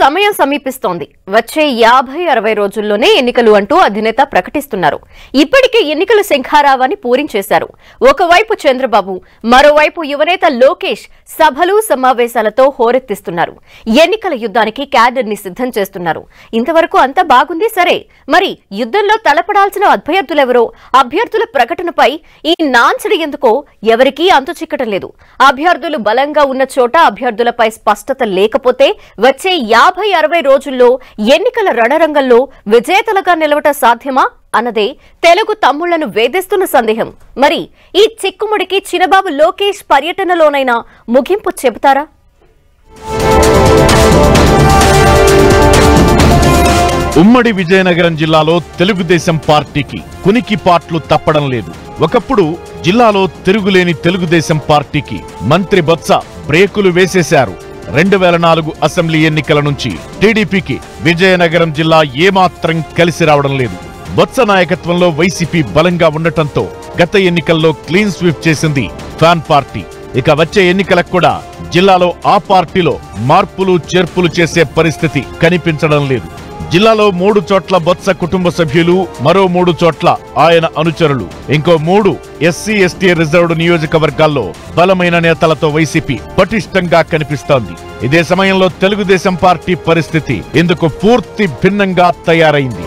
సమయం సమీపిస్తోంది. వచ్చే 50-60 రోజుల్లోనే ఎన్నికలు అంటూ అధినేత ప్రకటిస్తున్నారు. ఇప్పటికే ఎన్నికల శంఖారావాన్ని పూరించేశారు. ఒకవైపు చంద్రబాబు, మరోవైపు యువనేత లోకేష్ సభలు సమావేశాలతో హోరెత్తిస్తున్నారు. ఎన్నికల యుద్ధానికి క్యాడర్ ని సిద్ధం చేస్తున్నారు. ఇంతవరకు అంతా బాగుంది సరే, మరి యుద్ధంలో తలపడాల్సిన అభ్యర్థులెవరో, అభ్యర్థుల ప్రకటనపై ఈ నాంచడి ఎందుకో ఎవరికీ అంతు చిక్కటం లేదు. అభ్యర్థులు బలంగా ఉన్న చోట అభ్యర్థులపై స్పష్టత లేకపోతే వచ్చే 50-60 రోజుల్లో ఎన్నికల రణరంగంలో విజేతలుగా నిలవటం సాధ్యమా అన్నదే తెలుగు తమ్ముళ్లను వేధిస్తున్న సందేహం. మరి ఈ చిక్కుముడికి చినబాబు లోకేష్ పర్యటనలోనైనా ముగింపు చెబుతారా? ఉమ్మడి విజయనగరం జిల్లాలో తెలుగుదేశం పార్టీకి కునికిపాట్లు తప్పడం లేదు. ఒకప్పుడు జిల్లాలో తిరుగులేని తెలుగుదేశం పార్టీకి మంత్రి బొత్స బ్రేకులు వేసేశారు. 2004 అసెంబ్లీ ఎన్నికల నుంచి టీడీపీకి విజయనగరం జిల్లా ఏమాత్రం కలిసి రావడం లేదు. బొత్స నాయకత్వంలో వైసీపీ బలంగా ఉండటంతో గత ఎన్నికల్లో క్లీన్ స్వీప్ చేసింది ఫ్యాన్ పార్టీ. ఇక వచ్చే ఎన్నికలకు కూడా జిల్లాలో ఆ పార్టీలో మార్పులు చేర్పులు చేసే పరిస్థితి కనిపించడం లేదు. జిల్లాలో 3 చోట్ల బొత్స కుటుంబ సభ్యులు, మరో 3 చోట్ల ఆయన అనుచరులు, ఇంకో 3 ఎస్సీ ఎస్టీ రిజర్వ్డ్ నియోజకవర్గాల్లో బలమైన నేతలతో వైసీపీ పటిష్టంగా కనిపిస్తోంది. ఇదే సమయంలో తెలుగుదేశం పార్టీ పరిస్థితి ఇందుకు పూర్తి భిన్నంగా తయారైంది.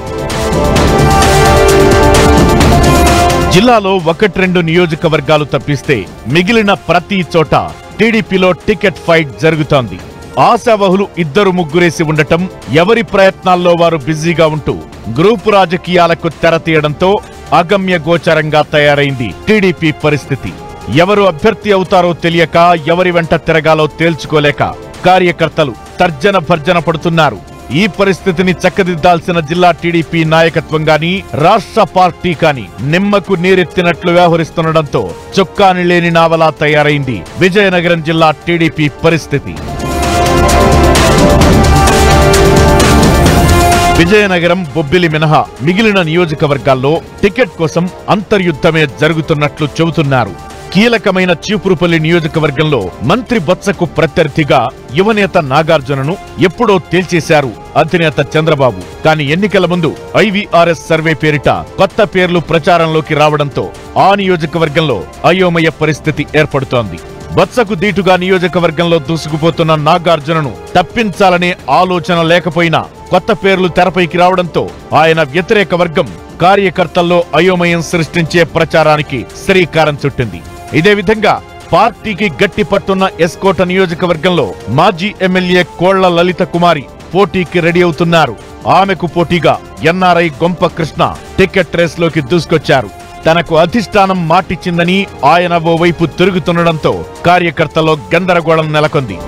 జిల్లాలో 1-2 నియోజకవర్గాలు తప్పిస్తే మిగిలిన ప్రతి చోట టీడీపీలో టికెట్ ఫైట్ జరుగుతోంది. ఆశావహులు 2-3 ఉండటం, ఎవరి ప్రయత్నాల్లో వారు బిజీగా ఉంటూ గ్రూపు రాజకీయాలకు తెరతీయడంతో అగమ్య గోచరంగా తయారైంది టీడీపీ పరిస్థితి. ఎవరు అభ్యర్థి అవుతారో తెలియక, ఎవరి వెంట తిరగాలో తేల్చుకోలేక కార్యకర్తలు తర్జన భర్జన పడుతున్నారు. ఈ పరిస్థితిని చక్కదిద్దాల్సిన జిల్లా టీడీపీ నాయకత్వం గాని, రాష్ట్ర పార్టీ కాని నిమ్మకు నీరెత్తినట్లు వ్యవహరిస్తుండటంతో చొక్కాని లేని నావలా తయారైంది విజయనగరం జిల్లా టీడీపీ పరిస్థితి. విజయనగరం, బొబ్బిలి మినహా మిగిలిన నియోజకవర్గాల్లో టికెట్ కోసం అంతర్యుద్ధమే జరుగుతున్నట్లు చెబుతున్నారు. కీలకమైన చీపురుపల్లి నియోజకవర్గంలో మంత్రి బొత్సకు ప్రత్యర్థిగా యువనేత నాగార్జునను ఎప్పుడో తేల్చేశారు అధినేత చంద్రబాబు. కానీ ఎన్నికల ముందు ఐవీఆర్ఎస్ సర్వే పేరిట కొత్త పేర్లు ప్రచారంలోకి రావడంతో ఆ నియోజకవర్గంలో అయోమయ పరిస్థితి ఏర్పడుతోంది. బొత్సకు దీటుగా నియోజకవర్గంలో దూసుకుపోతున్న నాగార్జునను తప్పించాలనే ఆలోచన లేకపోయినా కొత్త పేర్లు తెరపైకి రావడంతో ఆయన వ్యతిరేక వర్గం కార్యకర్తల్లో అయోమయం సృష్టించే ప్రచారానికి శ్రీకారం చుట్టింది. ఇదే విధంగా పార్టీకి గట్టి పట్టున్న ఎస్కోట నియోజకవర్గంలో మాజీ ఎమ్మెల్యే కోళ్ల లలిత కుమారి పోటీకి రెడీ అవుతున్నారు. ఆమెకు పోటీగా ఎన్ఆర్ఐ గొంప కృష్ణ టికెట్ రేస్లోకి దూసుకొచ్చారు. తనకు అధిష్టానం మాటిచ్చిందని ఆయన ఓవైపు తిరుగుతుండటంతో కార్యకర్తల్లో గందరగోళం నెలకొంది.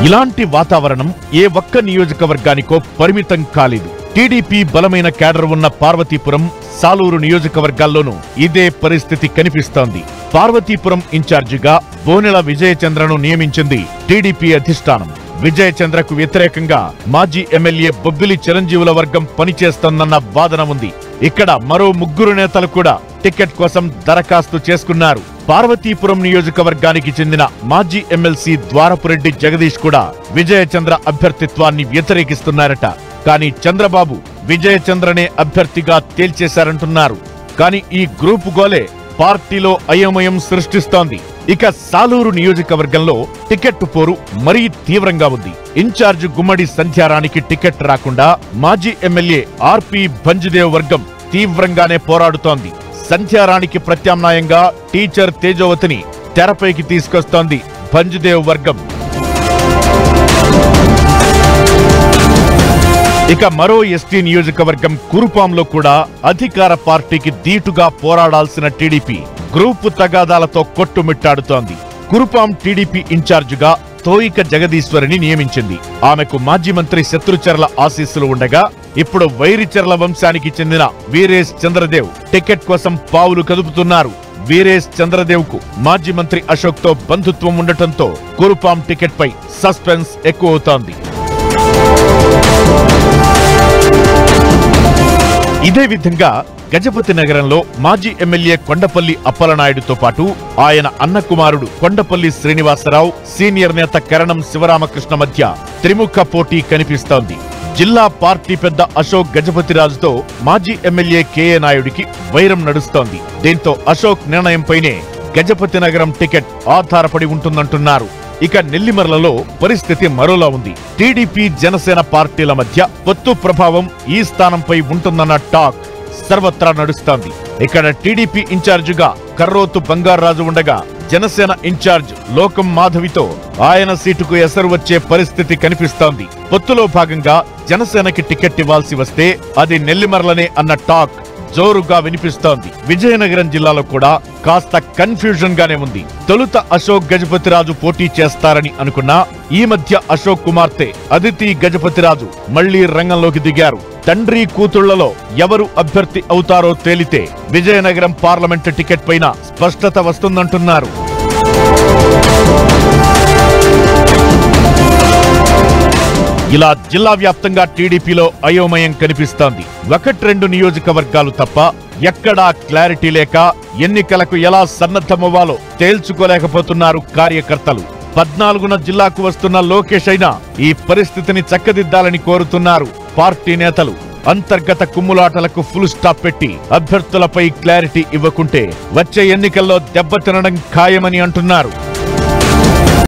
ఇలాంటి వాతావరణం ఏ ఒక్క నియోజకవర్గానికో పరిమితం కాలేదు. టీడీపీ బలమైన క్యాడర్ ఉన్న పార్వతీపురం, సాలూరు నియోజకవర్గాల్లోనూ ఇదే పరిస్థితి కనిపిస్తోంది. పార్వతీపురం ఇన్ఛార్జిగా బోనెల విజయచంద్రను నియమించింది టీడీపీ అధిష్టానం. విజయచంద్రకు వ్యతిరేకంగా మాజీ ఎమ్మెల్యే బొబ్బిలి చిరంజీవుల వర్గం పనిచేస్తోందన్న వాదన ఉంది. ఇక్కడ మరో 3 నేతలు కూడా టికెట్ కోసం దరఖాస్తు చేసుకున్నారు. పార్వతీపురం నియోజకవర్గానికి చెందిన మాజీ ఎమ్మెల్సీ ద్వారపురెడ్డి జగదీష్ కూడా విజయచంద్ర అభ్యర్థిత్వాన్ని వ్యతిరేకిస్తున్నారట. కానీ చంద్రబాబు విజయచంద్రనే అభ్యర్థిగా తేల్చేశారంటున్నారు. కానీ ఈ గ్రూపు గోలే పార్టీలో అయోమయం సృష్టిస్తోంది. ఇక సాలూరు నియోజకవర్గంలో టికెట్ పోరు మరీ తీవ్రంగా ఉంది. ఇన్ఛార్జ్ గుమ్మడి సంధ్యారానికి టికెట్ రాకుండా మాజీ ఎమ్మెల్యే ఆర్పి భంజుదేవ్ వర్గం తీవ్రంగానే పోరాడుతోంది. సంధ్యారానికి ప్రత్యామ్నాయంగా టీచర్ తేజోవతిని తెరపైకి తీసుకొస్తోంది భంజుదేవ్ వర్గం. ఇక మరో ఎస్టీ నియోజకవర్గం కురుపాంలో కూడా అధికార పార్టీకి దీటుగా పోరాడాల్సిన టీడీపీ గ్రూపు తగాదాలతో కొట్టుమిట్టాడుతోంది. కురుపాం టీడీపీ ఇన్ఛార్జిగా తోయిక జగదీశ్వరిని నియమించింది. ఆమెకు మాజీ మంత్రి శత్రుచర్ల ఆశీస్సులు ఉండగా ఇప్పుడు వైరిచర్ల వంశానికి చెందిన వీరేష్ చంద్రదేవ్ టికెట్ కోసం పావులు కదుపుతున్నారు. వీరేష్ చంద్రదేవ్ కు మాజీ మంత్రి అశోక్ తో బంధుత్వం ఉండటంతో కురుపాం టికెట్ పై సస్పెన్స్ ఎక్కువవుతోంది. ఇదే విధంగా గజపతి నగరంలో మాజీ ఎమ్మెల్యే కొండపల్లి అప్పలనాయుడుతో పాటు ఆయన అన్న కుమారుడు కొండపల్లి శ్రీనివాసరావు, సీనియర్ నేత కరణం శివరామకృష్ణ మధ్య త్రిముఖ పోటీ కనిపిస్తోంది. జిల్లా పార్టీ పెద్ద అశోక్ గజపతిరాజుతో మాజీ ఎమ్మెల్యే కేఏ నాయుడికి వైరం నడుస్తోంది. దీంతో అశోక్ నిర్ణయంపైనే గజపతి నగరం టికెట్ ఆధారపడి ఉంటుందంటున్నారు. ఇక నెల్లిమర్లలో పరిస్థితి మరోలా ఉంది. టీడీపీ జనసేన పార్టీల మధ్య పొత్తు ప్రభావం ఈ స్థానంపై ఉంటుందన్న టాక్ సర్వత్రా నడుస్తోంది. ఇక్కడ టీడీపీ ఇన్ఛార్జిగా కర్రోతు బంగారాజు ఉండగా జనసేన ఇన్ఛార్జ్ లోకం మాధవితో ఆయన సీటుకు ఎసరు వచ్చే పరిస్థితి కనిపిస్తోంది. పొత్తులో భాగంగా జనసేనకి టికెట్ ఇవ్వాల్సి వస్తే అది నెల్లిమర్లనే అన్న టాక్ జోరుగా వినిపిస్తోంది. విజయనగరం జిల్లాలో కూడా కాస్త కన్ఫ్యూజన్ గానే ఉంది. తొలుత అశోక్ గజపతిరాజు పోటీ చేస్తారని అనుకున్నా ఈ మధ్య అశోక్ కుమార్తె అదితి గజపతిరాజు మళ్లీ రంగంలోకి దిగారు. తండ్రి కూతుళ్లలో ఎవరు అభ్యర్థి అవుతారో తేలితే విజయనగరం పార్లమెంటు టికెట్ పైన స్పష్టత వస్తుందంటున్నారు. ఇలా జిల్లా వ్యాప్తంగా టీడీపీలో అయోమయం కనిపిస్తోంది. 1-2 నియోజకవర్గాలు తప్ప ఎక్కడా క్లారిటీ లేక ఎన్నికలకు ఎలా సన్నద్ధమవ్వాలో తేల్చుకోలేకపోతున్నారు కార్యకర్తలు. 14న జిల్లాకు వస్తున్న లోకేష్ అయినా ఈ పరిస్థితిని చక్కదిద్దాలని కోరుతున్నారు పార్టీ నేతలు. అంతర్గత కుమ్ములాటలకు ఫుల్ స్టాప్ పెట్టి అభ్యర్థులపై క్లారిటీ ఇవ్వకుంటే వచ్చే ఎన్నికల్లో దెబ్బతినడం ఖాయమని అంటున్నారు.